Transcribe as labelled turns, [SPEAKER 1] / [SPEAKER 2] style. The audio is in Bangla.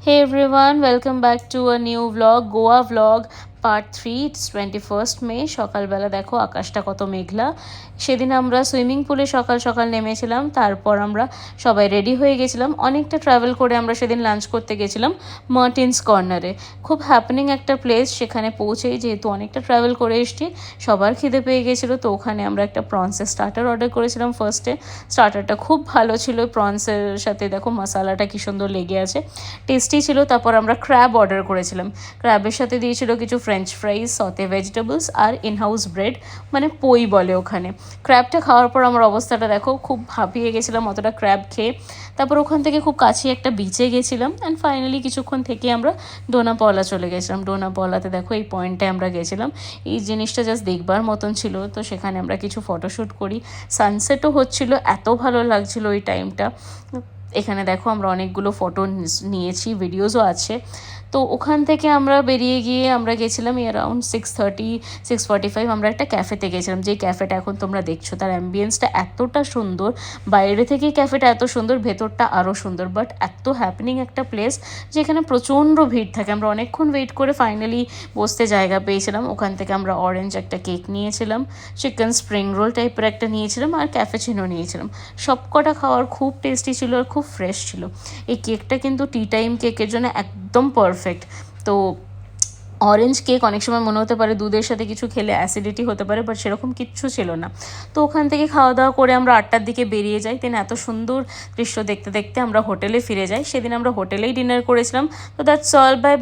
[SPEAKER 1] Hey everyone, welcome back to a new vlog, Goa vlog part 3। It's 21st মে। সকালবেলা দেখো আকাশটা কত মেঘলা। সেদিন আমরা সুইমিং পুলে সকাল সকাল নেমেছিলাম, তারপর আমরা সবাই রেডি হয়ে গেছিলাম। অনেকটা ট্রাভেল করে আমরা সেদিন লাঞ্চ করতে গেছিলাম মার্টিনস কর্নারে। খুব হ্যাপেনিং একটা প্লেস। সেখানে পৌঁছেই যেহেতু অনেকটা ট্রাভেল করে এসেছি, সবার খিদে পেয়ে গেছিলো, তো ওখানে আমরা একটা প্রনসের স্টার্টার অর্ডার করেছিলাম। ফার্স্টে স্টার্টারটা খুব ভালো ছিল, প্রনসের সাথে দেখো মশালাটা কী সুন্দর লেগে আছে, টেস্টি ছিল। তারপর আমরা ক্র্যাব অর্ডার করেছিলাম। ক্র্যাবের সাথে দিয়েছিল কিছু ফ্রেঞ্চ ফ্রাইজ, সতে ভেজিটেবলস আর ইনহাউস ব্রেড, মানে পই বলে ওখানে। ক্র্যাবটা খাওয়ার পর আমার অবস্থাটা দেখো, খুব হাঁপিয়ে গেছিলাম অতটা ক্র্যাব খেয়ে। তারপর ওখান থেকে খুব কাছে একটা বিচে গেছিলাম, অ্যান্ড ফাইনালি কিছুক্ষণ থেকে আমরা ডোনাপাওলা চলে গেছিলাম। ডোনাপাওলাতে দেখো এই পয়েন্টে আমরা গেছিলাম, এই জিনিসটা জাস্ট দেখবার মতন ছিল। তো সেখানে আমরা কিছু ফটোশ্যুট করি, সানসেটও হচ্ছিল, এত ভালো লাগছিল ওই টাইমটা। এখানে দেখো আমরা অনেকগুলো ফটো নিয়েছি, ভিডিওসও আছে। তো ওখান থেকে আমরা বেরিয়ে গিয়ে আমরা গেছিলাম অ্যারাউন্ড 6:30 6:45 আমরা একটা ক্যাফেতে গেছিলাম। যেই ক্যাফেটা এখন তোমরা দেখছো, তার অ্যাম্বিয়েন্সটা এতটা সুন্দর, বাইরে থেকে ক্যাফেটা এত সুন্দর, ভেতরটা আরও সুন্দর। বাট এত হ্যাপেনিং একটা প্লেস যেখানে প্রচণ্ড ভিড় থাকে। আমরা অনেকক্ষণ ওয়েট করে ফাইনালি বসতে জায়গা পেয়েছিলাম। ওখান থেকে আমরা অরেঞ্জ একটা কেক নিয়েছিলাম, চিকেন স্প্রিং রোল টাইপের একটা নিয়েছিলাম, আর ক্যাফেচিনো নিয়েছিলাম। সবকটা খাওয়ার খুব টেস্টি ছিল আর খুব ফ্রেশ ছিল। এই কেকটা কিন্তু টি টাইম কেকের জন্য একদম পারফেক্ট। তো অরেঞ্জ কেক অনেক সময় মনে হতে পারে দুধের সাথে কিছু খেলে অ্যাসিডিটি হতে পারে, বাট সেরকম কিচ্ছু ছিল না। তো ওখান থেকে খাওয়া দাওয়া করে আমরা 8টার দিকে বেরিয়ে যাই। দেন এত সুন্দর দৃশ্য দেখতে দেখতে আমরা হোটেলে ফিরে যাই। সেদিন আমরা হোটেলেই ডিনার করেছিলাম। তো দ্যাটস অল, বাই।